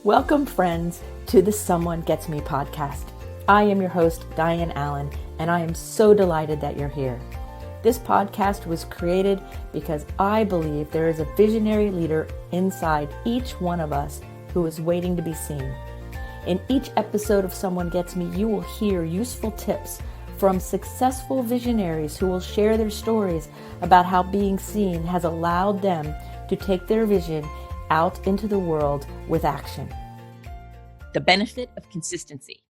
Welcome, friends, to the Someone Gets Me podcast. I am your host, Dianne Allen, and I am so delighted that you're here. This podcast was created because I believe there is a visionary leader inside each one of us who is waiting to be seen. In each episode of Someone Gets Me, you will hear useful tips from successful visionaries who will share their stories about how being seen has allowed them to take their vision out into the world with action. The benefit of consistency.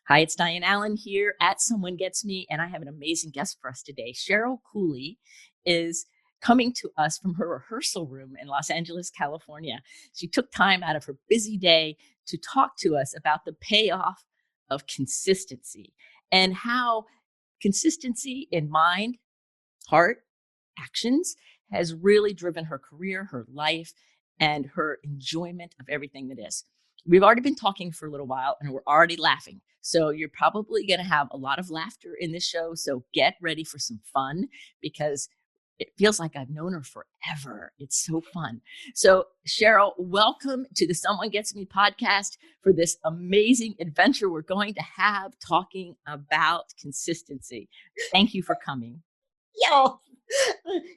Hi, it's Dianne Allen here at Someone Gets Me, and I have an amazing guest for us today. Cheryl Cooley is coming to us from her rehearsal room in Los Angeles, California. She took time out of her busy day to talk to us about the payoff of consistency and how consistency in mind, heart, actions has really driven her career, her life, and her enjoyment of everything that is. We've already been talking for a little while and we're already laughing. So you're probably going to have a lot of laughter in this show. So get ready for some fun because it feels like I've known her forever. It's so fun. So Cheryl, welcome to the Someone Gets Me podcast for this amazing adventure we're going to have talking about consistency. Thank you for coming. Yo,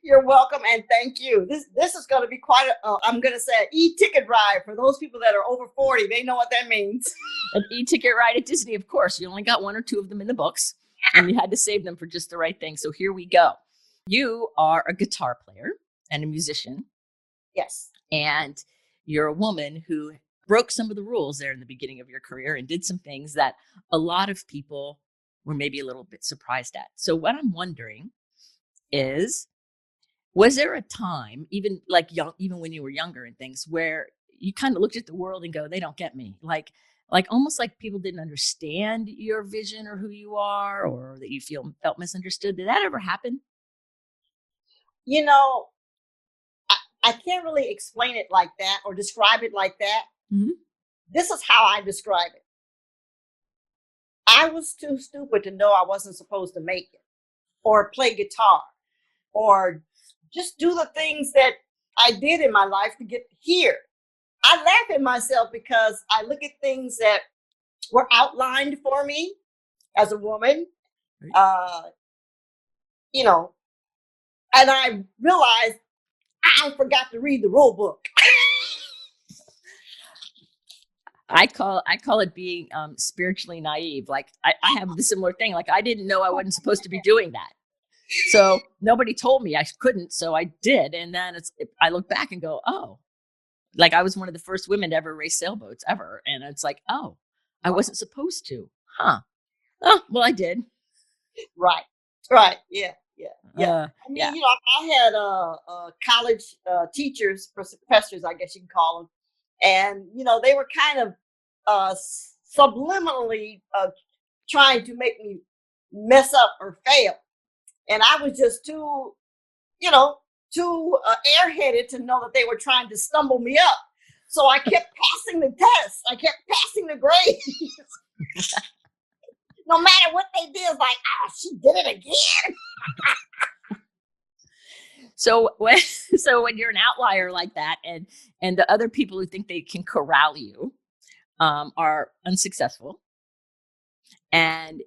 you're welcome and thank you. This is going to be quite I'm going to say an e-ticket ride for those people that are over 40. They know what that means. An e-ticket ride at Disney, of course. You only got one or two of them in the books and you had to save them for just the right thing. So here we go. You are a guitar player and a musician. Yes. And you're a woman who broke some of the rules there in the beginning of your career and did some things that a lot of people were maybe a little bit surprised at. So what I'm wondering is, was there a time, even when you were younger and things, where you kind of looked at the world and go, they don't get me, like almost like people didn't understand your vision or who you are, or that you felt misunderstood? Did that ever happen? You know, I can't really explain it like that or describe it like that. Mm-hmm. This is how I describe it. I was too stupid to know I wasn't supposed to make it or play guitar or just do the things that I did in my life to get here. I laugh at myself because I look at things that were outlined for me as a woman, and I realized I forgot to read the rule book. I call it being spiritually naive. Like I have the similar thing. Like I didn't know I wasn't supposed to be doing that. So nobody told me I couldn't. So I did. And then I look back and go, oh, like I was one of the first women to ever race sailboats ever. And it's like, oh, I wasn't supposed to. Huh. Oh, well, I did. Right. Yeah. I mean, I had college teachers, professors, I guess you can call them. And, they were kind of subliminally trying to make me mess up or fail. And I was just too airheaded to know that they were trying to stumble me up. So I kept passing the tests. I kept passing the grades. No matter what they did, it's like, she did it again. So when you're an outlier like that, and the other people who think they can corral you are unsuccessful, and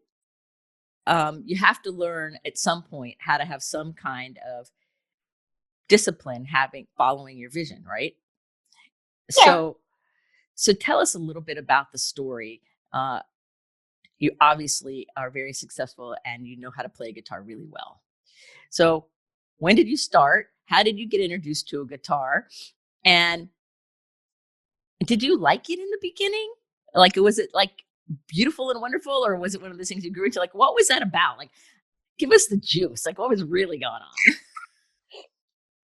you have to learn at some point how to have some kind of discipline, following your vision, right? Yeah. So tell us a little bit about the story. You obviously are very successful and you know how to play guitar really well. So when did you start? How did you get introduced to a guitar? And did you like it in the beginning? Like, was it like beautiful and wonderful, or was it one of those things you grew into? Like, what was that about? Like, give us the juice. Like, what was really going on?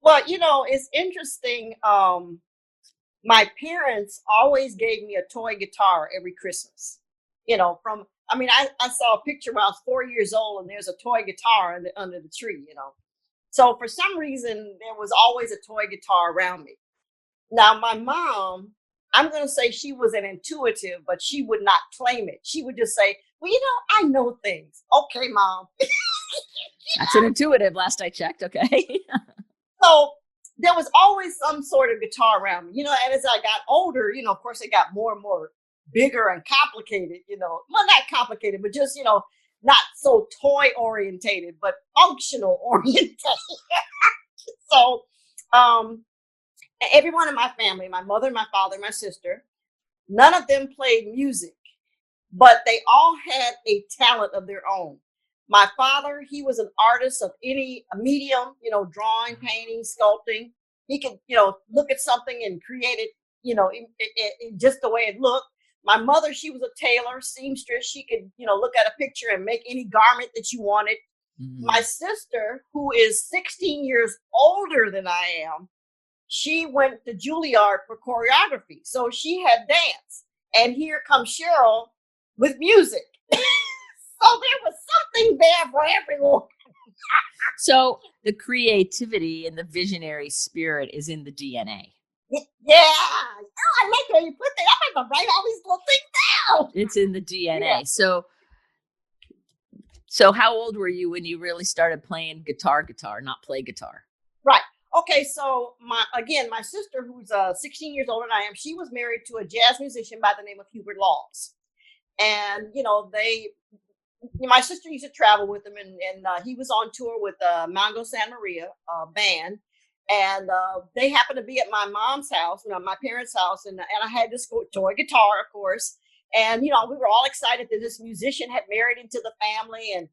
Well, it's interesting. My parents always gave me a toy guitar every Christmas. I saw a picture when I was 4 years old and there's a toy guitar under the tree, So for some reason, there was always a toy guitar around me. Now, my mom, I'm going to say she was an intuitive, but she would not claim it. She would just say, well, I know things. Okay, Mom. That's an intuitive, last I checked. Okay. So there was always some sort of guitar around me, and as I got older, of course it got more and more bigger and complicated, well, not complicated, but just, not so toy orientated, but functional orientated. So, everyone in my family, my mother, my father, my sister, none of them played music, but they all had a talent of their own. My father, he was an artist of any medium, drawing, painting, sculpting. He could, look at something and create it, in just the way it looked. My mother, she was a tailor, seamstress. She could, look at a picture and make any garment that you wanted. Mm-hmm. My sister, who is 16 years older than I am, she went to Juilliard for choreography. So she had dance. And here comes Cheryl with music. So there was something there for everyone. So the creativity and the visionary spirit is in the DNA. Yeah. Oh, I like how you put that. I'm going to write all these little things down. It's in the DNA. Yeah. So how old were you when you really started playing guitar, not play guitar? Right. Okay. So my sister, who's 16 years older than I am, she was married to a jazz musician by the name of Hubert Laws. And, my sister used to travel with him, and he was on tour with Mango San Maria band. And they happened to be at my mom's house, my parents' house. And I had this toy guitar, of course. And, we were all excited that this musician had married into the family. And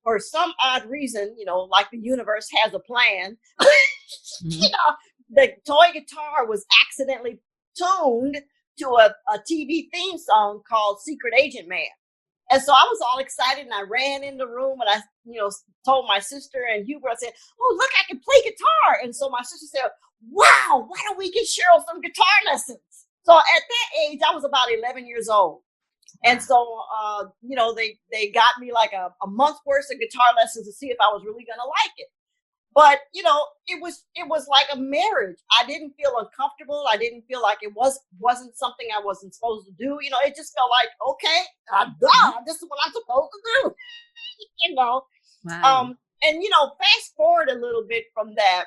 for some odd reason, like the universe has a plan, mm-hmm. The toy guitar was accidentally tuned to a TV theme song called Secret Agent Man. And so I was all excited, and I ran in the room, and I, told my sister and Hubert, I said, "Oh, look, I can play guitar." And so my sister said, "Wow, why don't we get Cheryl some guitar lessons?" So at that age, I was about 11 years old. And so, they got me like a month's worth of guitar lessons to see if I was really going to like it. But, it was like a marriage. I didn't feel uncomfortable. I didn't feel like it wasn't something I wasn't supposed to do. It just felt like, okay, this is what I'm supposed to do. Wow. And, fast forward a little bit from that,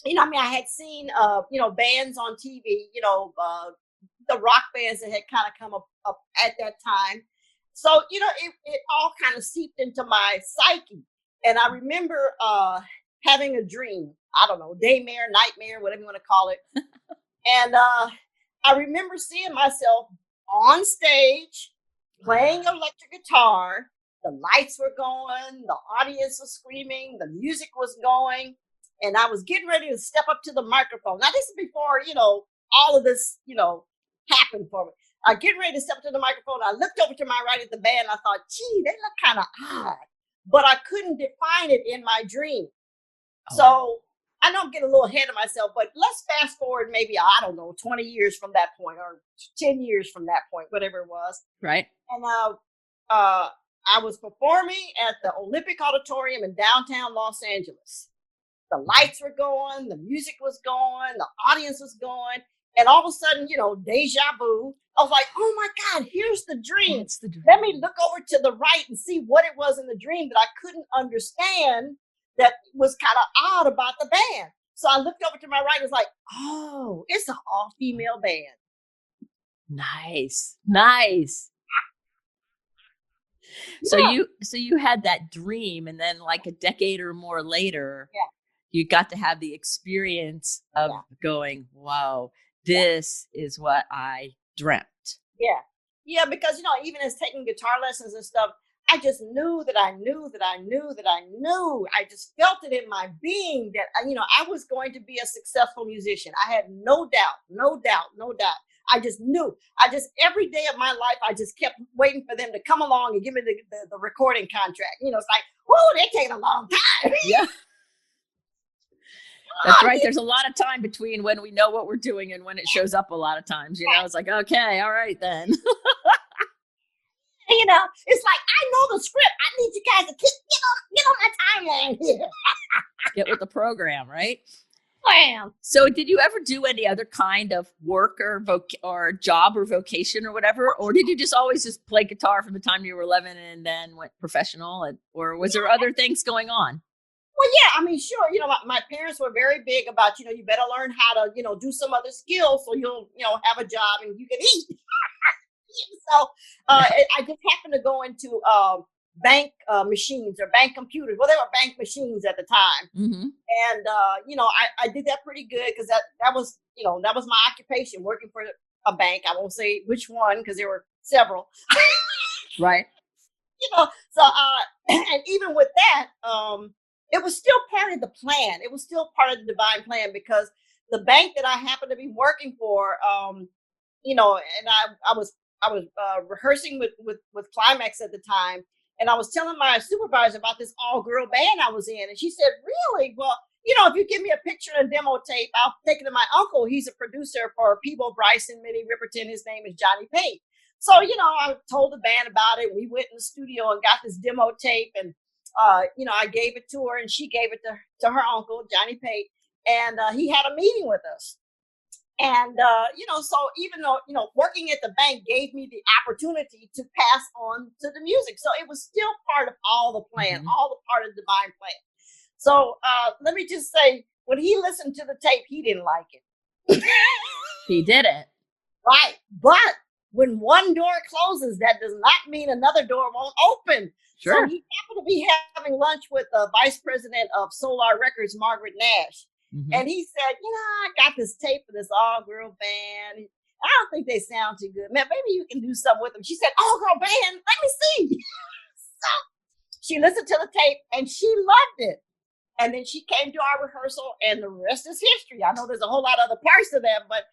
I had seen, bands on TV, the rock bands that had kind of come up at that time. So, it all kind of seeped into my psyche. And I remember, having a dream, I don't know, daymare, nightmare, whatever you want to call it. And I remember seeing myself on stage playing electric guitar. The lights were going, the audience was screaming, the music was going, and I was getting ready to step up to the microphone. Now, this is before, all of this, happened for me. I getting ready to step up to the microphone. I looked over to my right at the band. I thought, gee, they look kind of odd, but I couldn't define it in my dream. So I know I'm getting a little ahead of myself, but let's fast forward maybe, 20 years from that point, or 10 years from that point, whatever it was. Right. And I was performing at the Olympic Auditorium in downtown Los Angeles. The lights were going, the music was going, the audience was going. And all of a sudden, deja vu. I was like, oh my God, here's the dream. It's the dream. Let me look over to the right and see what it was in the dream that I couldn't understand, that was kind of odd about the band. So I looked over to my right and was like, oh, it's an all-female band. Nice. Yeah. So you had that dream, and then like a decade or more later, you got to have the experience of going, wow, this is what I dreamt. Yeah, because, even as taking guitar lessons and stuff, I just knew that I knew. I just felt it in my being that, I was going to be a successful musician. I had no doubt. I just knew. Every day of my life, I just kept waiting for them to come along and give me the recording contract. It's like, whoa, they're taking a long time. Yeah. That's right. There's a lot of time between when we know what we're doing and when it shows up a lot of times. It's like, okay, all right then. It's like, I know the script. I need you guys to get on my timeline here. Get with the program, right? Wow. So did you ever do any other kind of work or job or vocation or whatever? Or did you just always just play guitar from the time you were 11 and then went professional? Or was there other things going on? Well, yeah, I mean, sure. My parents were very big about, you better learn how to, do some other skills so you'll, have a job and you can eat. So I just happened to go into bank machines or bank computers. Well, they were bank machines at the time. Mm-hmm. And, I did that pretty good because that was, that was my occupation, working for a bank. I won't say which one because there were several. Right. So and even with that, it was still part of the plan. It was still part of the divine plan because the bank that I happened to be working for, and I was rehearsing with Klymaxx at the time, and I was telling my supervisor about this all girl band I was in, and she said, "Really? Well, if you give me a picture and a demo tape, I'll take it to my uncle. He's a producer for Peebo Bryson, Minnie Riperton. His name is Johnny Pate." So, I told the band about it. We went in the studio and got this demo tape, and I gave it to her, and she gave it to her uncle, Johnny Pate, and he had a meeting with us. And, so even though, working at the bank gave me the opportunity to pass on to the music. So it was still part of all the plan, all the part of the divine plan. So let me just say, when he listened to the tape, he didn't like it. He didn't. Right. But when one door closes, that does not mean another door won't open. Sure. So he happened to be having lunch with the vice president of Solar Records, Margaret Nash. Mm-hmm. And he said, I got this tape for this all-girl band. I don't think they sound too good. Man, maybe you can do something with them. She said, all-girl band, let me see. So she listened to the tape and she loved it. And then she came to our rehearsal and the rest is history. I know there's a whole lot of other parts to that, but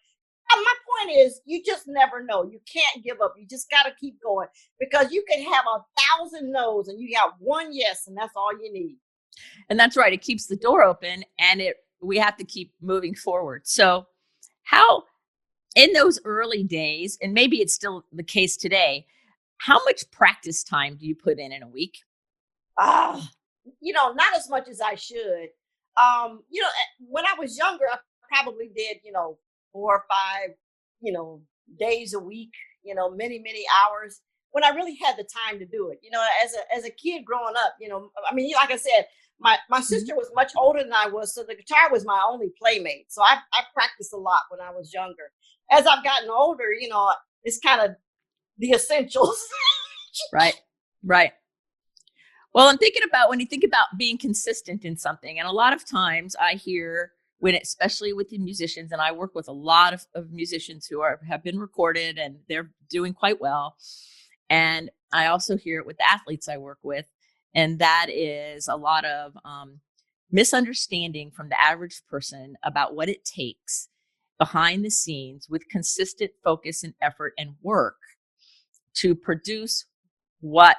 my point is you just never know. You can't give up. You just got to keep going because you can have 1,000 no's and you got one yes, and that's all you need. And that's right. It keeps the door open and we have to keep moving forward. So how, in those early days, and maybe it's still the case today, how much practice time do you put in a week? Not as much as I should. When I was younger, I probably did, 4 or 5, days a week, many, many hours when I really had the time to do it. As a kid growing up, like I said, my sister was much older than I was, so the guitar was my only playmate. So I practiced a lot when I was younger. As I've gotten older, it's kind of the essentials. Right. Well, I'm thinking about when you think about being consistent in something, and a lot of times I hear especially with the musicians, and I work with a lot of musicians who have been recorded and they're doing quite well. And I also hear it with the athletes I work with. And that is a lot of misunderstanding from the average person about what it takes behind the scenes with consistent focus and effort and work to produce what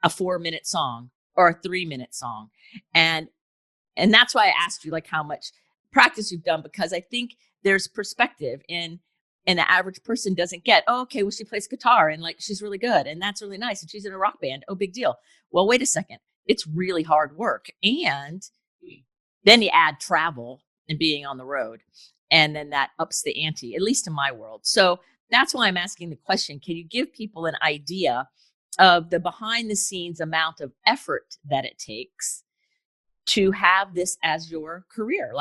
a 4-minute song or a 3-minute song. And that's why I asked you how much practice you've done, because I think there's perspective and the average person doesn't get, okay, well, she plays guitar and she's really good and that's really nice and she's in a rock band. Oh, big deal. Well, wait a second. It's really hard work. And then you add travel and being on the road, and then that ups the ante, at least in my world. So that's why I'm asking the question. Can you give people an idea of the behind the scenes amount of effort that it takes to have this as your career?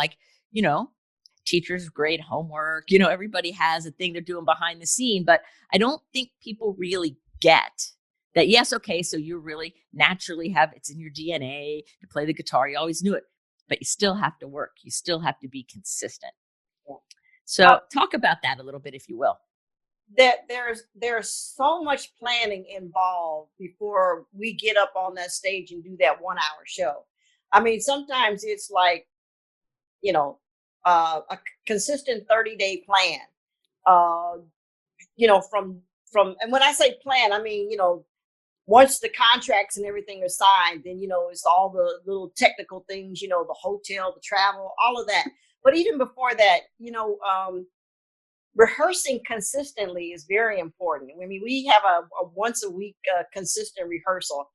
Teachers grade homework, everybody has a thing they're doing behind the scene, but I don't think people really get that. Yes. Okay. So you really naturally it's in your DNA to play the guitar. You always knew it, but you still have to work. You still have to be consistent. Yeah. So talk about that a little bit, if you will. That there's so much planning involved before we get up on that stage and do that 1-hour show. I mean, sometimes it's a consistent 30-day plan, and when I say plan, I mean, once the contracts and everything are signed, then, it's all the little technical things, the hotel, the travel, all of that. But even before that, rehearsing consistently is very important. I mean, we have a once a week consistent rehearsal.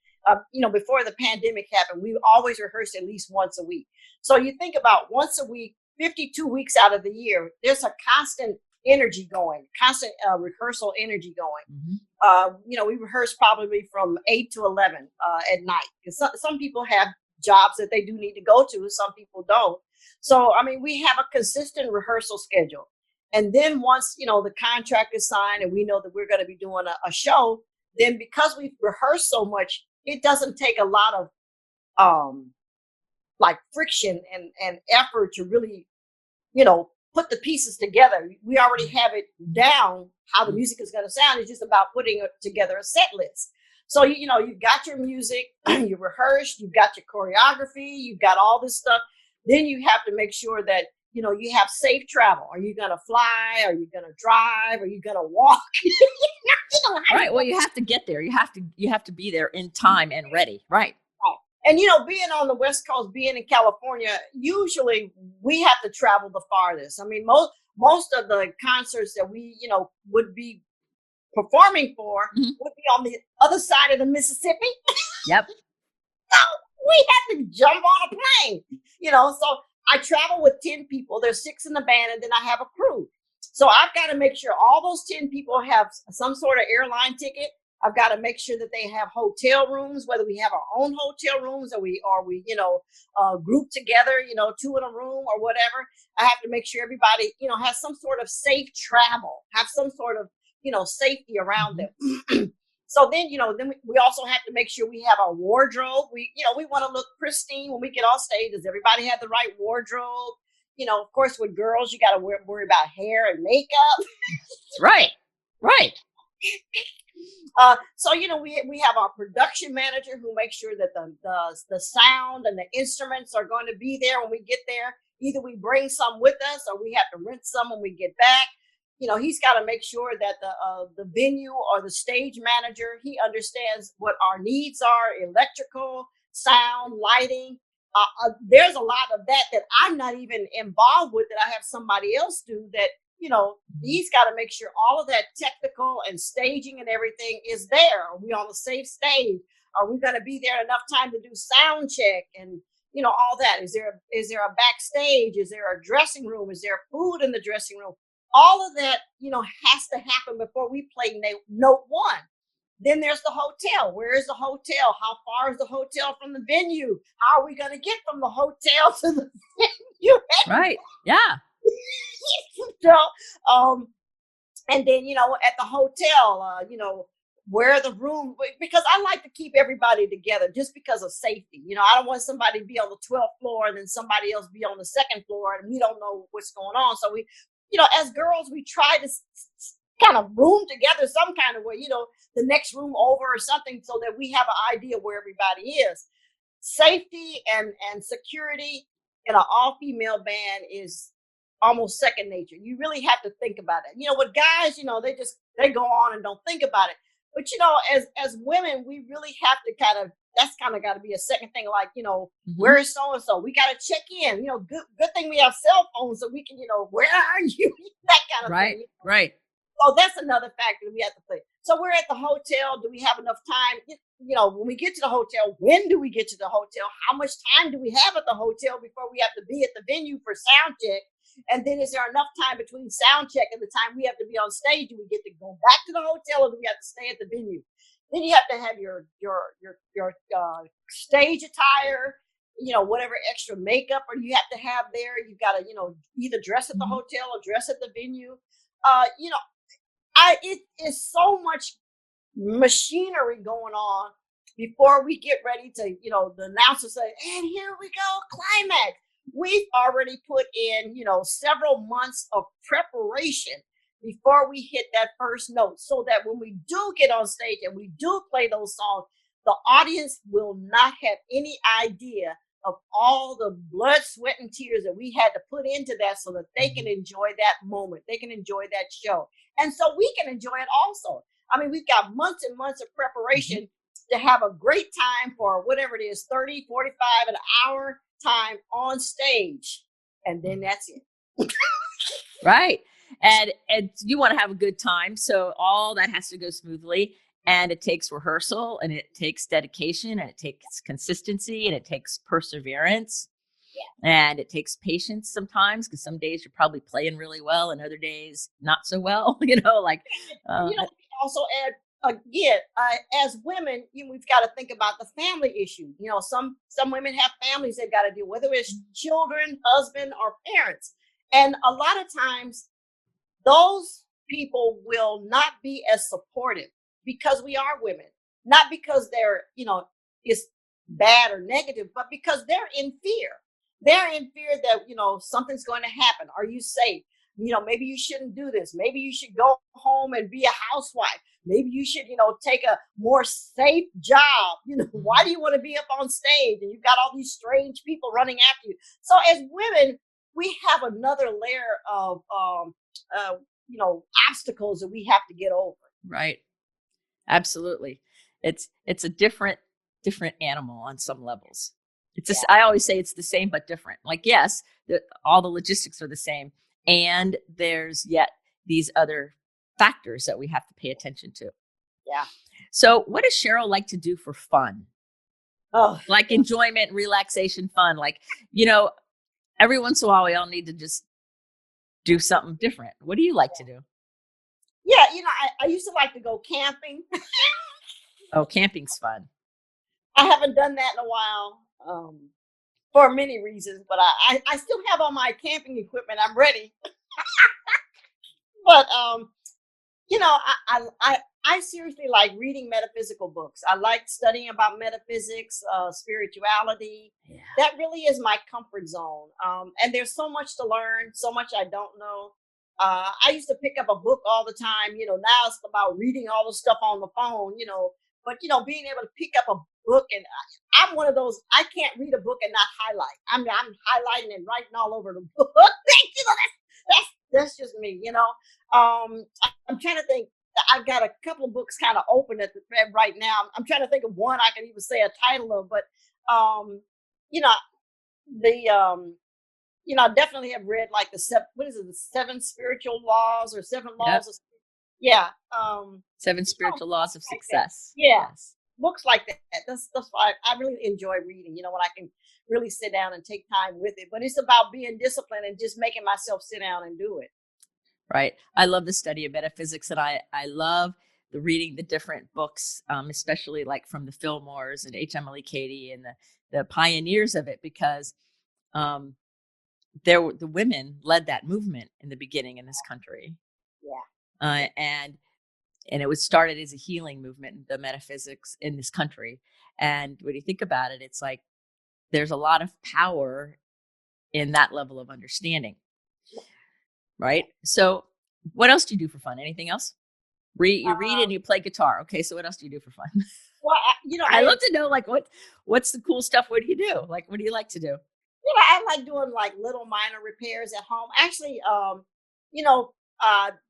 Before the pandemic happened, we always rehearsed at least once a week. So you think about once a week, 52 weeks out of the year, there's a constant energy going, constant rehearsal energy going. Mm-hmm. We rehearse probably from 8 to 11 at night. Because some people have jobs that they do need to go to. Some people don't. So, I mean, we have a consistent rehearsal schedule. And then once, the contract is signed and we know that we're going to be doing a show, then because we've rehearsed so much, it doesn't take a lot of like friction and effort to really, put the pieces together. We already have it down how the music is going to sound. It's just about putting together a set list. So, you've got your music, you rehearsed, you've got your choreography, you've got all this stuff. Then you have to make sure that, you have safe travel. Are you going to fly? Are you going to drive? Are you going to walk? Right. Well, you have to get there. You have to be there in time and ready. Right. And, being on the West Coast, being in California, usually we have to travel the farthest. I mean, most of the concerts that we, would be performing for would be on the other side of the Mississippi. Yep. So we have to jump on a plane, so I travel with 10 people. There's 6 in the band, and then I have a crew. So I've got to make sure all those 10 people have some sort of airline ticket. I've got to make sure that they have hotel rooms, whether we have our own hotel rooms or we group together, 2 in a room or whatever. I have to make sure everybody, has some sort of safe travel, have some sort of, safety around them. So then, then we also have to make sure we have our wardrobe. We want to look pristine when we get on stage. Does everybody have the right wardrobe? Of course, with girls, you got to worry about hair and makeup. Right. So, we have our production manager who makes sure that the sound and the instruments are going to be there when we get there. Either we bring some with us or we have to rent some when we get back. He's got to make sure that the venue or the stage manager, he understands what our needs are, electrical, sound, lighting. There's a lot of that I'm not even involved with, that I have somebody else do that. He's got to make sure all of that technical and staging and everything is there. Are we on the safe stage? Are we going to be there enough time to do sound check and, all that? Is there a backstage? Is there a dressing room? Is there food in the dressing room? All of that, has to happen before we play note 1. Then there's the hotel. Where is the hotel? How far is the hotel from the venue? How are we going to get from the hotel to the venue? Right. Yeah. So, and then, at the hotel, where the room, because I like to keep everybody together just because of safety. I don't want somebody to be on the 12th floor and then somebody else be on the 2nd floor and we don't know what's going on. So we, as girls, we try to kind of room together some kind of way, the next room over or something, so that we have an idea where everybody is. Safety and security in an all-female band is almost second nature. You really have to think about it. With guys, they go on and don't think about it. But, as women, we really have to that's kind of got to be a second thing. Like, where is so-and-so? We got to check in, good thing we have cell phones so we can, where are you? That kind of thing. Right. So that's another factor we have to play. So we're at the hotel. Do we have enough time? When we get to the hotel, when do we get to the hotel? How much time do we have at the hotel before we have to be at the venue for sound check? And then is there enough time between sound check and the time we have to be on stage? Do we get to go back to the hotel or do we have to stay at the venue? Then you have to have your stage attire, whatever extra makeup or you have to have there. You've got to, either dress at the hotel or dress at the venue. It is so much machinery going on before we get ready to, the announcer say, and here we go, Klymaxx. We've already put in, several months of preparation before we hit that first note, so that when we do get on stage and we do play those songs, the audience will not have any idea of all the blood, sweat, and tears that we had to put into that so that they can enjoy that moment. They can enjoy that show. And so we can enjoy it also. I mean, we've got months and months of preparation to have a great time for whatever it is, 30, 45, an hour time on stage. And then that's it. Right. And you want to have a good time. So all that has to go smoothly. And it takes rehearsal and it takes dedication and it takes consistency and it takes perseverance. Yeah. And it takes patience sometimes, because some days you're probably playing really well and other days not so well, We also add again, as women, we've got to think about the family issue. Some women have families they've got to deal with, whether it's children, husband, or parents. And a lot of times, those people will not be as supportive because we are women, not because they're, it's bad or negative, but because they're in fear. They're in fear that, something's going to happen. Are you safe? Maybe you shouldn't do this. Maybe you should go home and be a housewife. Maybe you should, take a more safe job. Why do you want to be up on stage and you've got all these strange people running after you? So as women, we have another layer of, obstacles that we have to get over. Right. Absolutely. It's a different animal on some levels. I always say it's the same, but different. Like, yes, all the logistics are the same. And there's yet these other factors that we have to pay attention to. Yeah. So what does Cheryl like to do for fun? Oh, like enjoyment, relaxation, fun. Like, every once in a while we all need to just do something different. What do you like to do? Yeah, I used to like to go camping. Oh, camping's fun. I haven't done that in a while, for many reasons, but I still have all my camping equipment. I'm ready. But I seriously like reading metaphysical books. I like studying about metaphysics, spirituality. Yeah. That really is my comfort zone. And there's so much to learn, so much I don't know. I used to pick up a book all the time. Now it's about reading all the stuff on the phone, but being able to pick up a book, and I'm one of those, I can't read a book and not highlight. I'm highlighting and writing all over the book. That's just me, I'm trying to think. I've got a couple of books kind of open at the right now. I'm trying to think of one I can even say a title of, but I definitely have read like the seven spiritual laws or seven laws of, yeah. Seven spiritual laws of success. Yeah. Yes. Books like that. That's why I really enjoy reading, when I can really sit down and take time with it. But it's about being disciplined and just making myself sit down and do it. Right. I love the study of metaphysics, and I love reading the different books, especially like from the Fillmores and H.M.L.E. Katie and the pioneers of it, because the women led that movement in the beginning in this country. Yeah. And it was started as a healing movement, the metaphysics in this country. And when you think about it, it's like there's a lot of power in that level of understanding. Right. So what else do you do for fun? Anything else? You read and you play guitar. Okay. So what else do you do for fun? Well, I love to know, like, what's the cool stuff? What do you do? Like, what do you like to do? I like doing like little minor repairs at home. Actually,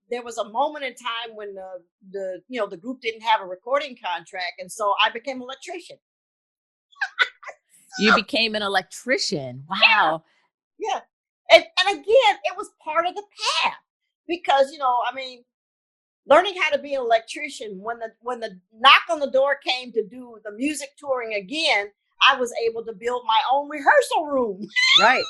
there was a moment in time when the group didn't have a recording contract. And so I became an electrician. You became an electrician. Wow. Yeah. And again, it was part of the path because, learning how to be an electrician, when the knock on the door came to do the music touring again, I was able to build my own rehearsal room. Right.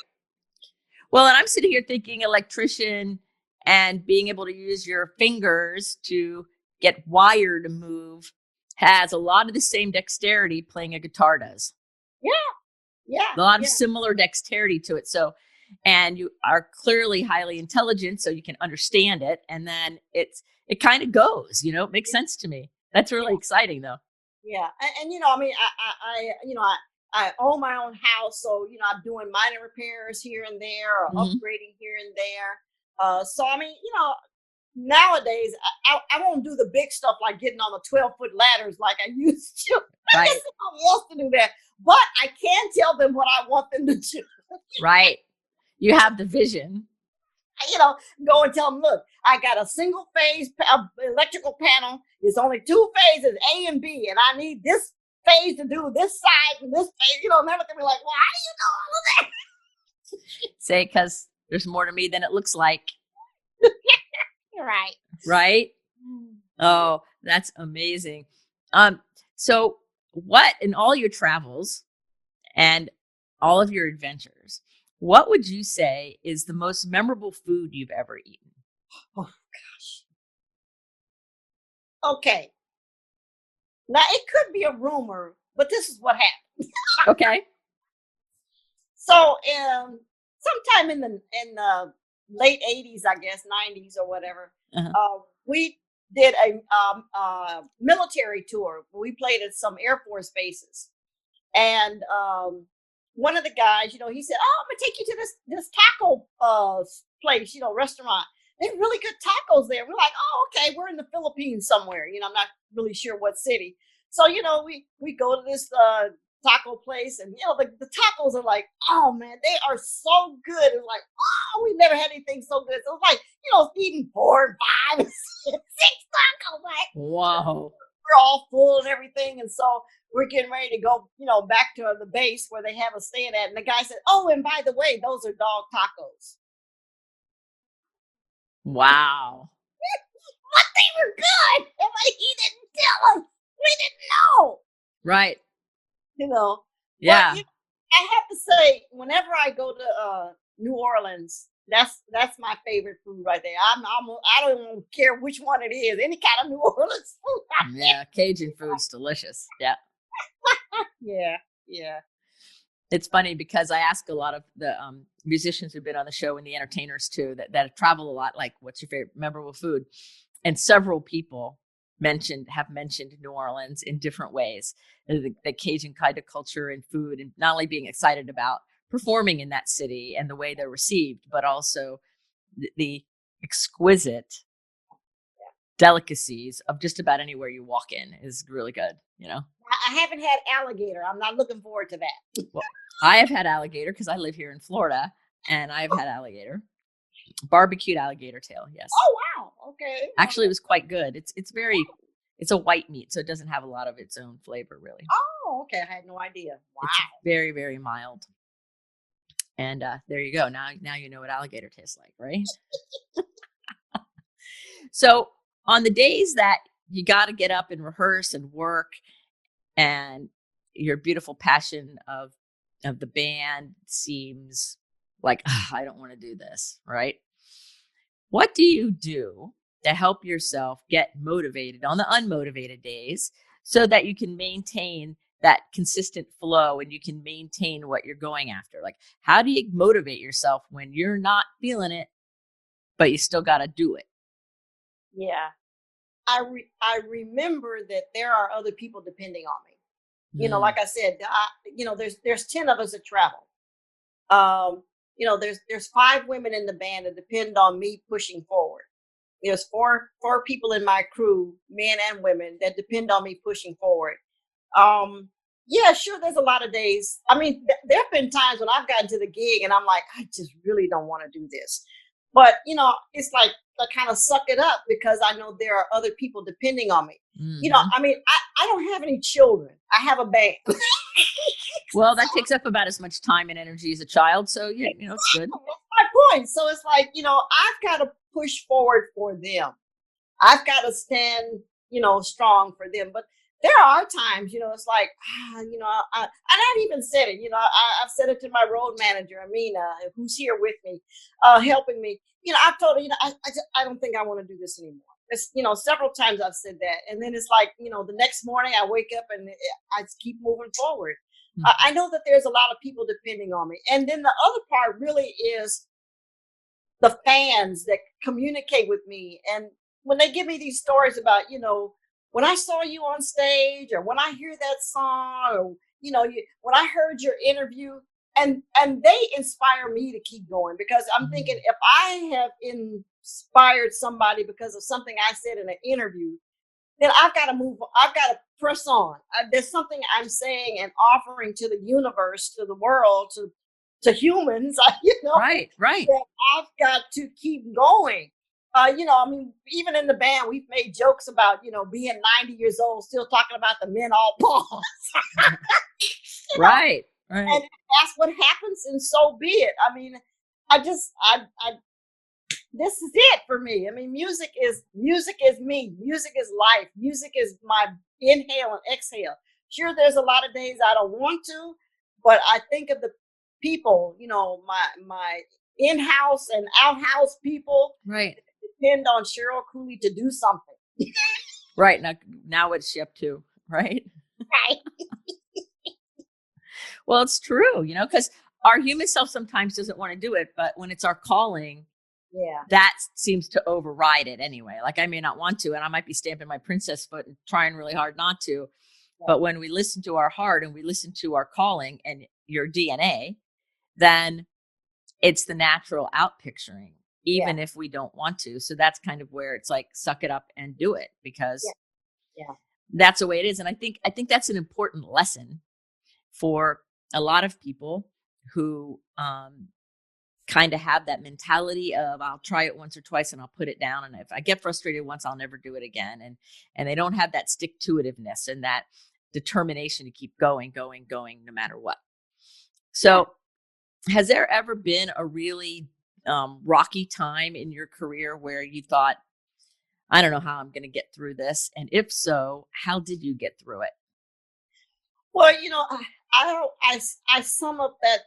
Well, and I'm sitting here thinking electrician and being able to use your fingers to get wire to move has a lot of the same dexterity playing a guitar does. Yeah. Yeah. A lot of similar dexterity to it. So, and you are clearly highly intelligent, so you can understand it. And then it kind of goes, it makes sense to me. That's really exciting though. Yeah. And I own my own house. So, I'm doing minor repairs here and there, or upgrading here and there. So, nowadays I won't do the big stuff like getting on the 12-foot ladders like I used to. Right. I guess somebody else to do that. But I can tell them what I want them to do. Right. You have the vision. Go and tell them, look, I got a single phase electrical panel. It's only two phases, A and B, and I need this phase to do this side and this phase. And everything. Be like, well, how do you know all of that? Say, because there's more to me than it looks like. Right. Right. Oh, that's amazing. So what in all your travels and all of your adventures, what would you say is the most memorable food you've ever eaten? Oh gosh. Okay. Now it could be a rumor, but this is what happened. Okay. So, sometime in the late '80s, I guess '90s or whatever, Uh-huh. we did a military tour. We played at some Air Force bases, and one of the guys, he said, "Oh, I'm gonna take you to this taco place, restaurant. They have really good tacos there." We're like, "Oh, okay, we're in the Philippines somewhere. I'm not really sure what city." So, we go to this taco place, and the tacos are like, oh man, they are so good. It's like, oh, we never had anything so good. So it's like, eating 4 and 5 and 6 tacos. Like, Wow. we're all full and everything. And so we're getting ready to go, back to the base where they have us staying at. And the guy said, "Oh, and by the way, those are dog tacos." Wow. But they were good. And like, he didn't tell us. We didn't know. Right. Yeah. Yeah. I have to say, whenever I go to New Orleans, that's my favorite food right there. I don't even care which one it is. Any kind of New Orleans food. Yeah. Cajun food's delicious. Yeah. Yeah. It's funny because I ask a lot of the musicians who've been on the show and the entertainers too that travel a lot, like, what's your favorite memorable food? And several people have mentioned New Orleans in different ways. The Cajun kind of culture and food, and not only being excited about performing in that city and the way they're received, but also the exquisite delicacies of just about anywhere you walk in is really good. I haven't had alligator. I'm not looking forward to that. Well, I have had alligator because I live here in Florida, and I've had alligator. Barbecued alligator tail, yes. Oh wow, okay. Actually, it was quite good. It's a white meat, so it doesn't have a lot of its own flavor, really. Oh, okay. I had no idea. Wow. It's very, very mild. And there you go. Now you know what alligator tastes like, right? So on the days that you got to get up and rehearse and work, and your beautiful passion of the band seems like, I don't want to do this, right? What do you do to help yourself get motivated on the unmotivated days so that you can maintain that consistent flow and you can maintain what you're going after? Like, how do you motivate yourself when you're not feeling it, but you still got to do it? Yeah. I remember that there are other people depending on me. Like I said, there's 10 of us that travel. There's 5 women in the band that depend on me pushing forward. There's four people in my crew, men and women, that depend on me pushing forward. Yeah, sure. There's a lot of days. I mean, there have been times when I've gotten to the gig and I'm like, I just really don't want to do this. But, it's like I kind of suck it up because I know there are other people depending on me. Mm-hmm. I mean, I don't have any children. I have a band. Well, that takes up about as much time and energy as a child. So, it's good. That's my point. So it's like, I've got to push forward for them. I've got to stand, strong for them. But there are times, it's like, and I've even said it, I've said it to my road manager, Amina, who's here with me, helping me. I've told her, I don't think I want to do this anymore. It's, several times I've said that. And then it's like, the next morning I wake up and I just keep moving forward. Mm-hmm. I know that there's a lot of people depending on me. And then the other part really is the fans that communicate with me. And when they give me these stories about, when I saw you on stage, or when I hear that song, or, when I heard your interview, and they inspire me to keep going, because I'm thinking, if I have inspired somebody because of something I said in an interview, then I've got to move on. I've got to press on. There's something I'm saying and offering to the universe, to the world, to humans, Right. That I've got to keep going. I mean, even in the band, we've made jokes about, being 90 years old, still talking about the men all pause. Right. And that's what happens, and so be it. I mean, this is it for me. I mean, music is me. Music is life. Music is my inhale and exhale. Sure, there's a lot of days I don't want to, but I think of the people, my in-house and out-house people. Right. Depend on Cheryl Cooley to do something. Right. Now what's she up to? right? Right. Well, it's true, because our human self sometimes doesn't want to do it, but when it's our calling, Yeah. that seems to override it anyway. Like I may not want to, and I might be stamping my princess foot and trying really hard not to. But when we listen to our heart and we listen to our calling and your DNA, then it's the natural out picturing, Yeah. even if we don't want to. So that's kind of where it's like, suck it up and do it, because Yeah. that's the way it is. And I think that's an important lesson for a lot of people who kind of have that mentality of, I'll try it once or twice and I'll put it down. And if I get frustrated once, I'll never do it again. And they don't have that stick to itiveness and that determination to keep going, no matter what. So has there ever been a really rocky time in your career where you thought, I don't know how I'm going to get through this? And if so, how did you get through it? Well, I sum up that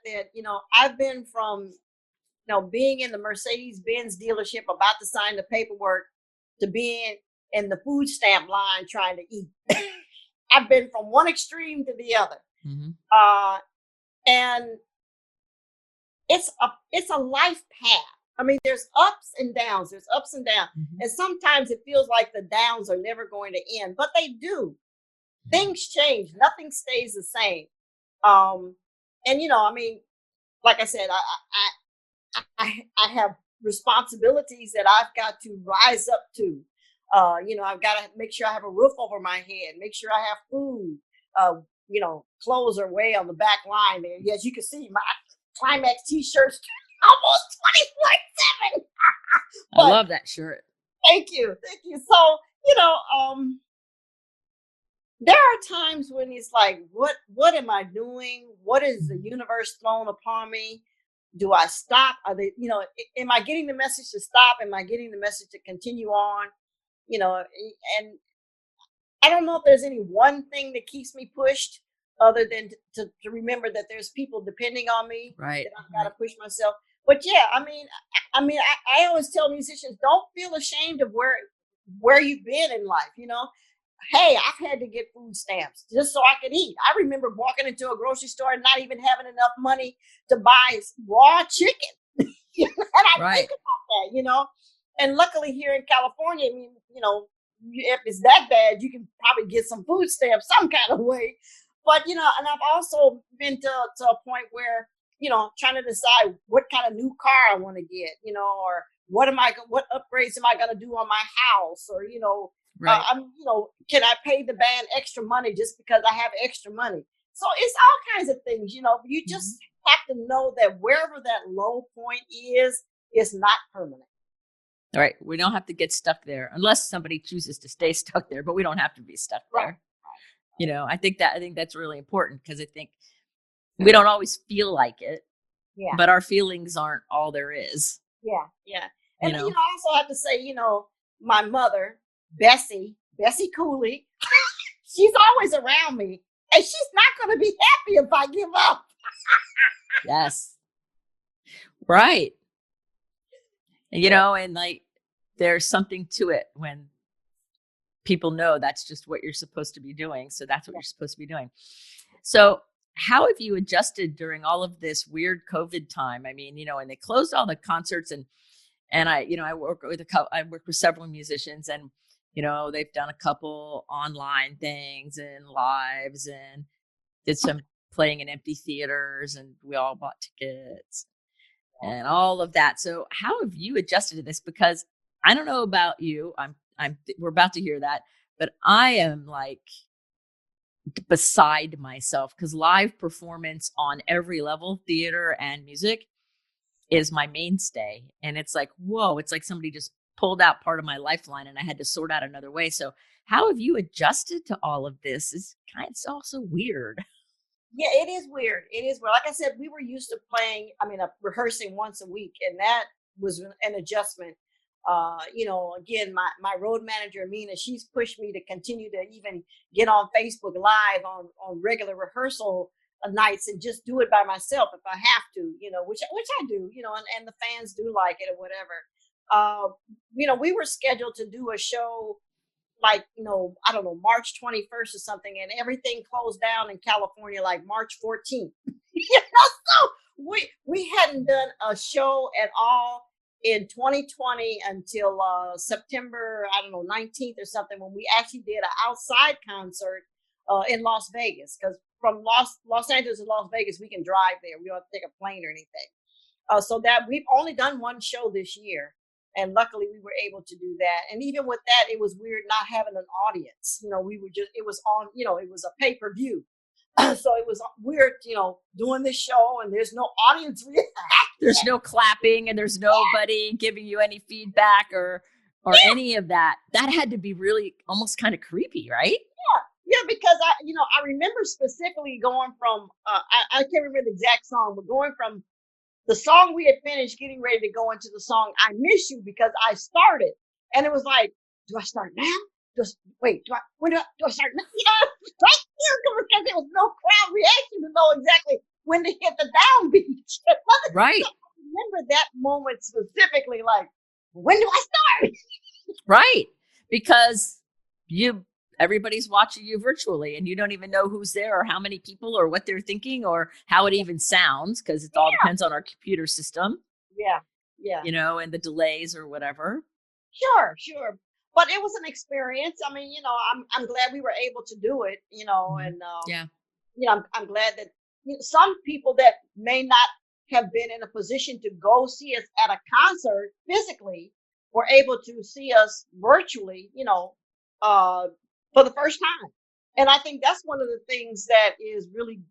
I've been from being in the Mercedes-Benz dealership about to sign the paperwork to being in the food stamp line trying to eat. I've been from one extreme to the other. Mm-hmm. And it's a life path. I mean, there's ups and downs. There's ups and downs. Mm-hmm. And sometimes it feels like the downs are never going to end, but they do. Things change. Nothing stays the same. And I mean, like I said, I have responsibilities that I've got to rise up to. I've got to make sure I have a roof over my head, make sure I have food. Clothes are way on the back line there. As you can see, my Klymaxx t-shirts almost 24/7. I love that shirt. Thank you. So, there are times when it's like, what am I doing? What is the universe throwing upon me? Do I stop? Are they, am I getting the message to stop? Am I getting the message to continue on? And I don't know if there's any one thing that keeps me pushed other than to remember that there's people depending on me. Right. That I've got to push myself. But yeah, I always tell musicians, don't feel ashamed of where you've been in life. Hey, I've had to get food stamps just so I could eat. I remember walking into a grocery store and not even having enough money to buy raw chicken. And I think about that, And luckily here in California, I mean, if it's that bad, you can probably get some food stamps some kind of way. But, and I've also been to a point where, trying to decide what kind of new car I want to get, or what upgrades am I going to do on my house, or, right. Can I pay the band extra money just because I have extra money? So it's all kinds of things, you just have to know that wherever that low point is not permanent. All right. We don't have to get stuck there unless somebody chooses to stay stuck there, but we don't have to be stuck there. Right. I think that's really important, because I think we don't always feel like it, but our feelings aren't all there is. Yeah. And I also have to say, my mother, Bessie Cooley, she's always around me, and she's not going to be happy if I give up. Yes. Right. And, and like, there's something to it when people know that's just what you're supposed to be doing. So that's what you're supposed to be doing. So how have you adjusted during all of this weird COVID time? I mean, and they closed all the concerts, and I work with several musicians, and, they've done a couple online things and lives and did some playing in empty theaters, and we all bought tickets and all of that. So how have you adjusted to this? Because I don't know about you. We're about to hear that, but I am like beside myself, because live performance on every level, theater and music, is my mainstay. And it's like, whoa, it's like somebody just pulled out part of my lifeline and I had to sort out another way. So how have you adjusted to all of this? It's also weird. Yeah, it is weird. Like I said, we were used to rehearsing once a week, and that was an adjustment. Again, my road manager, Amina, she's pushed me to continue to even get on Facebook Live on regular rehearsal nights and just do it by myself if I have to, which I do, and the fans do like it or whatever. We were scheduled to do a show like, I don't know, March 21st or something, and everything closed down in California like March 14th. So we hadn't done a show at all in 2020 until September, I don't know, 19th or something, when we actually did an outside concert in Las Vegas. Because from Los Angeles to Las Vegas, we can drive there. We don't have to take a plane or anything. So that we've only done one show this year. And luckily we were able to do that. And even with that, it was weird not having an audience. It was on, it was a pay-per-view. So it was weird, doing this show and there's no audience reaction. There's no clapping and there's nobody giving you any feedback or any of that. That had to be really almost kind of creepy, right? Yeah, because I remember specifically going from, I can't remember the exact song, but going from the song we had finished, getting ready to go into the song "I Miss You," because I started, and it was like, do I start now? When do I start now? Right here, because there was no crowd reaction to know exactly when to hit the downbeat. Right. I remember that moment specifically, like, when do I start? Right, because everybody's watching you virtually and you don't even know who's there or how many people or what they're thinking or how it even sounds, because it all depends on our computer system. Yeah. And the delays or whatever. Sure. But it was an experience. I mean, I'm glad we were able to do it, and I'm glad that some people that may not have been in a position to go see us at a concert physically were able to see us virtually, for the first time. And I think that's one of the things that is really,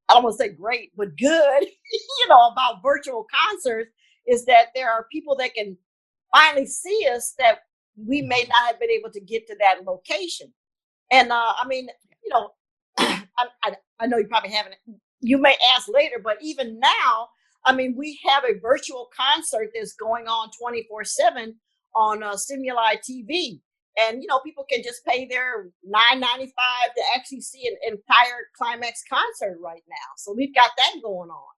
I don't want to say great, but good, about virtual concerts, is that there are people that can finally see us that we may not have been able to get to that location. And I mean, I know you probably haven't, you may ask later, but even now, I mean, we have a virtual concert that's going on 24/7 on Stimuli TV. And, people can just pay their $9.95 to actually see an entire Klymaxx concert right now. So we've got that going on.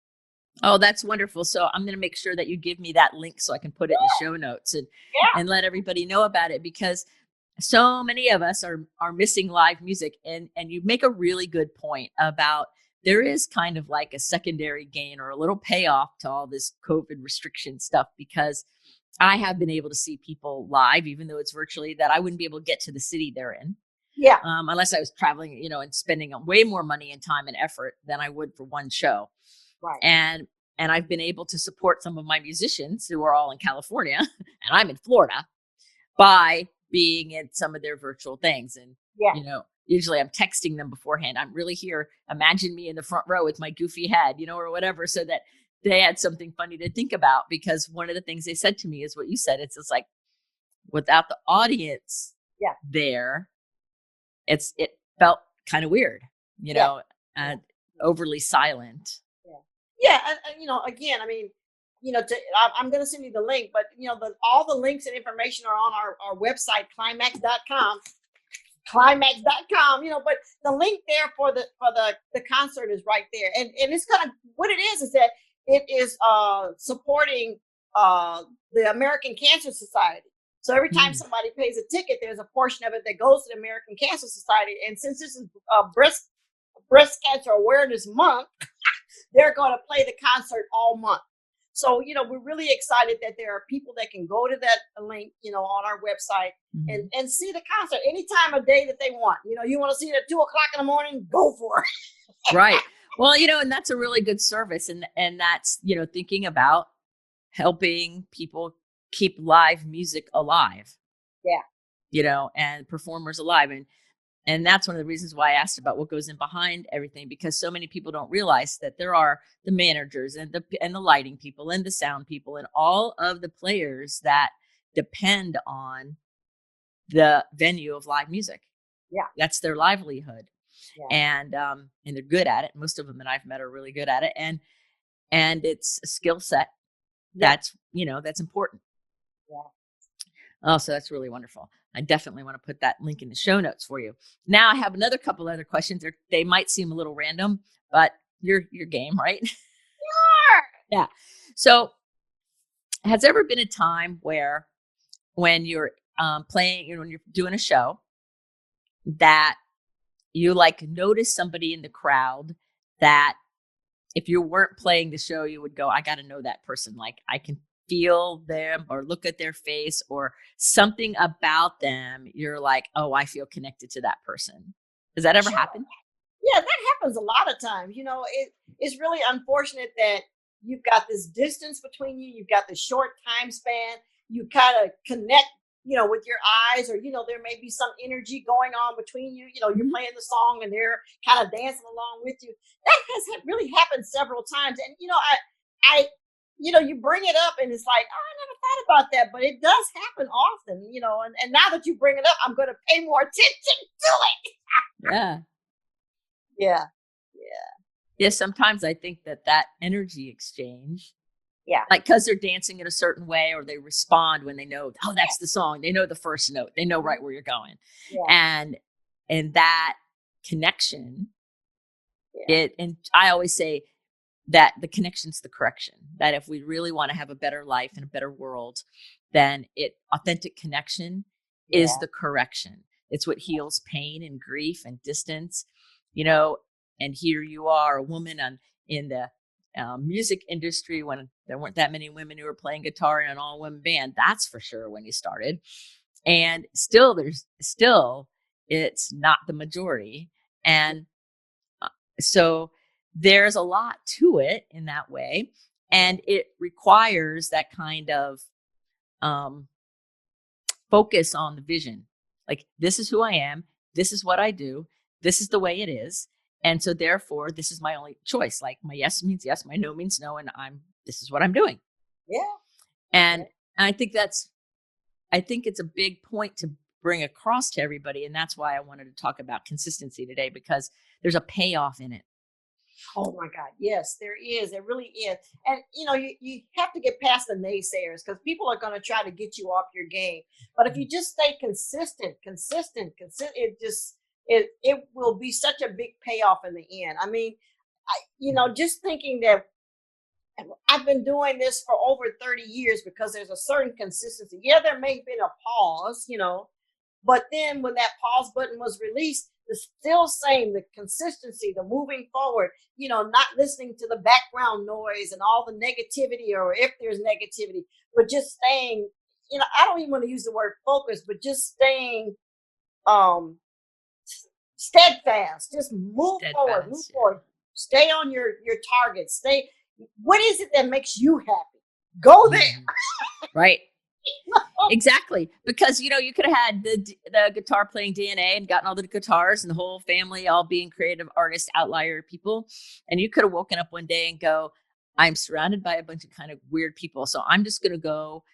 Oh, that's wonderful. So I'm going to make sure that you give me that link so I can put it in the show notes and let everybody know about it, because so many of us are missing live music. And you make a really good point about there is kind of like a secondary gain or a little payoff to all this COVID restriction stuff, because I have been able to see people live, even though it's virtually, that I wouldn't be able to get to the city they're in. Yeah. Unless I was traveling, and spending way more money and time and effort than I would for one show. Right. And I've been able to support some of my musicians who are all in California and I'm in Florida by being in some of their virtual things. And, usually I'm texting them beforehand. I'm really here. Imagine me in the front row with my goofy head, or whatever, so that they had something funny to think about. Because one of the things they said to me is what you said. It's just like, without the audience there, it felt kind of weird, and overly silent. Yeah. And again, I mean, I'm going to send you the link, but all the links and information are on our website, Klymaxx.com. Klymaxx.com, but the link there for the concert is right there. And it's kind of what it is that it is supporting the American Cancer Society. So every time somebody pays a ticket, there's a portion of it that goes to the American Cancer Society. And since this is breast cancer awareness month, they're going to play the concert all month. So, we're really excited that there are people that can go to that link, on our website and see the concert any time of day that they want. You want to see it at 2:00 in the morning, go for it. Right. Well, and that's a really good service. And that's, thinking about helping people keep live music alive. Yeah. And performers alive. And that's one of the reasons why I asked about what goes in behind everything, because so many people don't realize that there are the managers and the lighting people and the sound people and all of the players that depend on the venue of live music. Yeah. That's their livelihood. Yeah. And they're good at it. Most of them that I've met are really good at it. And it's a skill set that's, that's important. Yeah. Oh, so that's really wonderful. I definitely want to put that link in the show notes for you. Now I have another couple other questions. They might seem a little random, but you're game, right? Sure. Yeah. So has there ever been a time when you're playing, when you're doing a show, that you like notice somebody in the crowd that if you weren't playing the show, you would go, I got to know that person. Like I can feel them or look at their face or something about them. You're like, oh, I feel connected to that person. Does that ever Sure. happen? Yeah, that happens a lot of times. It's really unfortunate that you've got this distance between you. You've got the short time span. You kind of connect, with your eyes, or there may be some energy going on between you. You're playing the song and they're kind of dancing along with you. That has really happened several times. And I, you bring it up and it's like, oh, I never thought about that, but it does happen often. And now that you bring it up, I'm going to pay more attention to it. Yeah. Yeah. Yeah. Sometimes I think that energy exchange, Yeah. like because they're dancing in a certain way or they respond when they know, oh, that's the song. They know the first note. They know right where you're going. Yeah. And that connection, Yeah. and I always say that the connection's the correction, that if we really want to have a better life and a better world, then authentic connection is the correction. It's what heals pain and grief and distance, and here you are, a woman in the music industry when there weren't that many women who were playing guitar in an all-women band. That's for sure when you started. And still, it's not the majority. And so there's a lot to it in that way. And it requires that kind of focus on the vision. Like, this is who I am. This is what I do. This is the way it is. And so therefore, this is my only choice. Like, my yes means yes, my no means no. And this is what I'm doing. Yeah. And I think it's a big point to bring across to everybody. And that's why I wanted to talk about consistency today, because there's a payoff in it. Oh my God. Yes, there is. There really is. And you have to get past the naysayers, because people are going to try to get you off your game. But if you just stay consistent, it will be such a big payoff in the end. I mean, just thinking that I've been doing this for over 30 years because there's a certain consistency. Yeah, there may have been a pause, but then when that pause button was released, the still same, the consistency, the moving forward, not listening to the background noise and all the negativity, or if there's negativity, but just staying, I don't even want to use the word focus, but just staying steadfast. Just move forward. Stay on your target. What is it that makes you happy? Go there. Right. Exactly. Because, you could have had the guitar playing DNA and gotten all the guitars and the whole family all being creative artist outlier people. And you could have woken up one day and go, I'm surrounded by a bunch of kind of weird people. So I'm just going to go,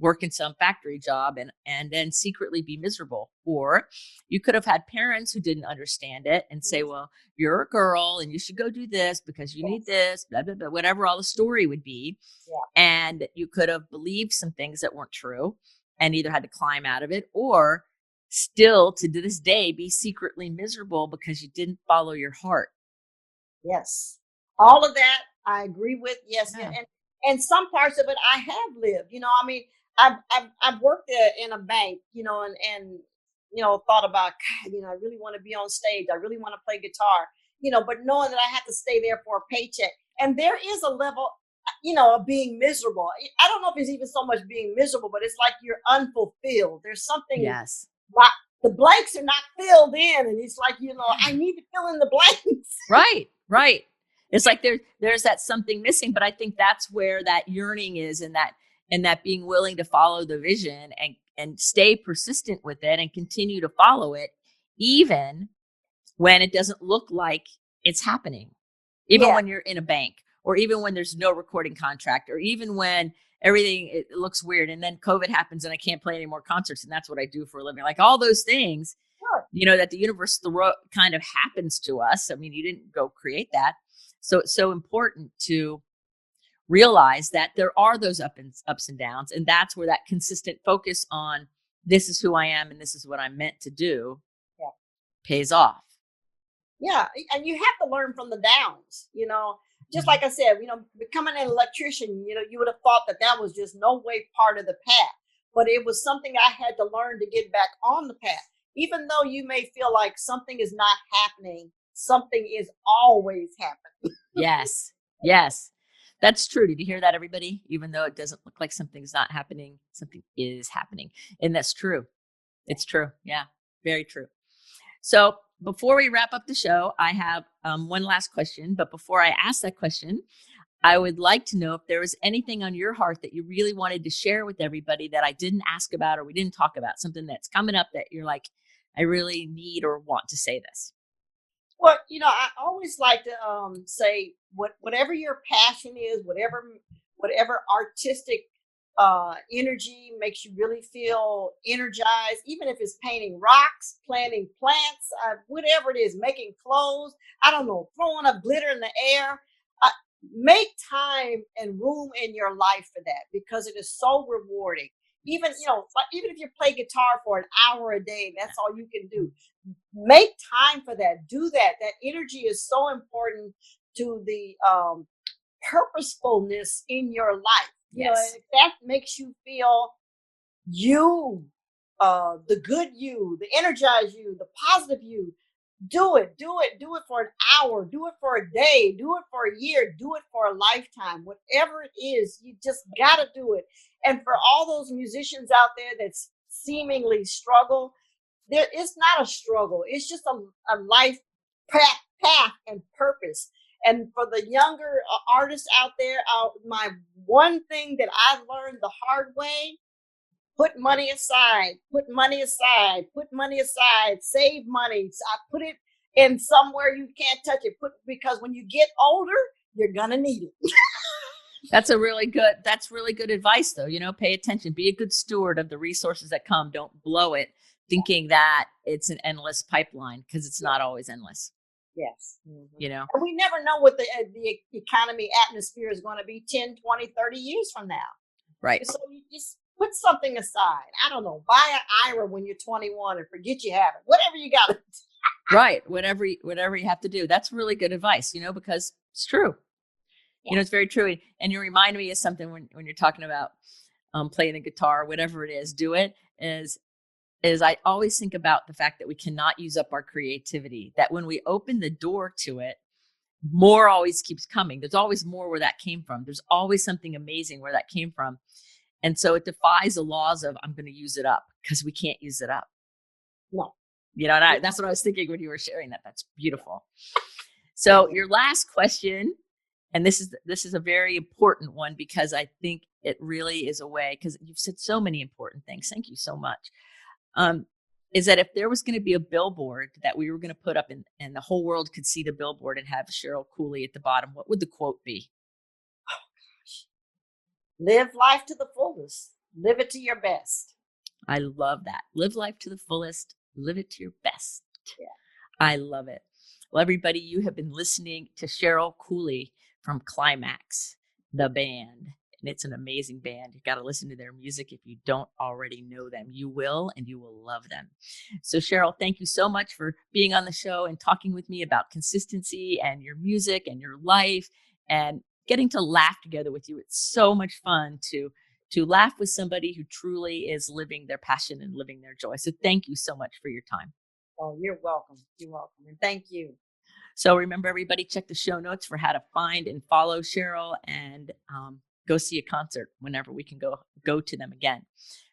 work in some factory job and then secretly be miserable. Or you could have had parents who didn't understand it and say, well, you're a girl and you should go do this because you need this, blah, blah, blah, whatever all the story would be. Yeah. And you could have believed some things that weren't true and either had to climb out of it, or still to this day be secretly miserable because you didn't follow your heart. Yes. All of that I agree with. Yes. Yeah. And some parts of it I have lived. I mean, I've worked in a bank, and thought about, God, I really want to be on stage. I really want to play guitar, but knowing that I have to stay there for a paycheck. And there is a level, of being miserable. I don't know if it's even so much being miserable, but it's like you're unfulfilled. There's something. Yes. The blanks are not filled in. And it's like, I need to fill in the blanks. Right. It's like there's that something missing, but I think that's where that yearning is, and that being willing to follow the vision and stay persistent with it and continue to follow it, even when it doesn't look like it's happening, even when you're in a bank, or even when there's no recording contract, or even when everything it looks weird. And then COVID happens and I can't play any more concerts. And that's what I do for a living. Like all those things, Sure. that the universe kind of happens to us. I mean, you didn't go create that. So it's so important to realize that there are those ups and downs. And that's where that consistent focus on this is who I am and this is what I'm meant to do pays off. Yeah. And you have to learn from the downs, just like I said, becoming an electrician, you would have thought that was just no way part of the path. but it was something I had to learn to get back on the path. Even though you may feel like something is not happening, something is always happening. Yes. Yes. That's true. Did you hear that, everybody? Even though it doesn't look like something's not happening, something is happening. And that's true. It's true. Yeah. Very true. So before we wrap up the show, I have one last question. But before I ask that question, I would like to know if there was anything on your heart that you really wanted to share with everybody that I didn't ask about or we didn't talk about, something that's coming up that you're like, I really need or want to say this. Well, I always like to say whatever your passion is, whatever artistic energy makes you really feel energized, even if it's painting rocks, planting plants, whatever it is, making clothes, I don't know, throwing up glitter in the air. Make time and room in your life for that, because it is so rewarding. Even if you play guitar for an hour a day, that's all you can do. Make time for that. Do that. That energy is so important to the purposefulness in your life. Yes. If that makes you feel you, the good you, the energized you, the positive you, do it for an hour, do it for a day, do it for a year, do it for a lifetime. Whatever it is, you just got to do it. And for all those musicians out there that seemingly struggle, there is not a struggle. It's just a life path and purpose. And for the younger artists out there, my one thing that I learned the hard way: put money aside, save money. I put it in somewhere you can't touch it. Because when you get older, you're gonna need it. That's really good advice, though. Pay attention, be a good steward of the resources that come. Don't blow it thinking that it's an endless pipeline, because it's not always endless. Yes. Mm-hmm. And we never know what the economy atmosphere is going to be 10, 20, 30 years from now. Right. So you just put something aside. I don't know, buy an IRA when you're 21 and forget you have it. Whatever you got. Right. Whatever you have to do. That's really good advice, because it's true. Yeah. It's very true. And you remind me of something when you're talking about playing the guitar, whatever it is, do it, is I always think about the fact that we cannot use up our creativity, that when we open the door to it, more always keeps coming. There's always more where that came from. There's always something amazing where that came from. And so it defies the laws of I'm going to use it up, because we can't use it up. No. And that's what I was thinking when you were sharing that. That's beautiful. So your last question, and this is a very important one, because I think it really is a way, because you've said so many important things. Thank you so much. Is that if there was going to be a billboard that we were going to put up and the whole world could see the billboard and have Cheryl Cooley at the bottom, what would the quote be? Oh, gosh. Live life to the fullest. Live it to your best. I love that. Live life to the fullest. Live it to your best. Yeah. I love it. Well, everybody, you have been listening to Cheryl Cooley from Klymaxx, the band. And it's an amazing band. You got to listen to their music. If you don't already know them, you will, and you will love them. So Cheryl, thank you so much for being on the show and talking with me about consistency and your music and your life and getting to laugh together with you. It's so much fun to laugh with somebody who truly is living their passion and living their joy. So thank you so much for your time. Oh, you're welcome. You're welcome. And thank you. So remember, everybody, check the show notes for how to find and follow Cheryl, and go see a concert whenever we can go to them again.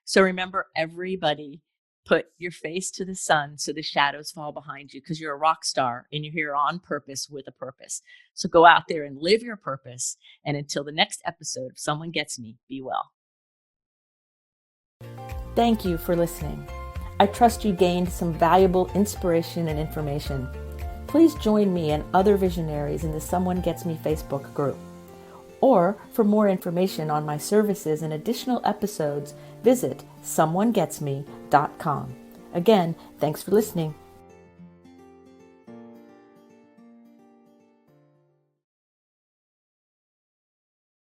So remember, everybody, put your face to the sun so the shadows fall behind you, because you're a rock star and you're here on purpose with a purpose. So go out there and live your purpose. And until the next episode of Someone Gets Me, be well. Thank you for listening. I trust you gained some valuable inspiration and information. Please join me and other visionaries in the Someone Gets Me Facebook group. Or for more information on my services and additional episode, visit someonegetsme.com. Again, thanks for listening.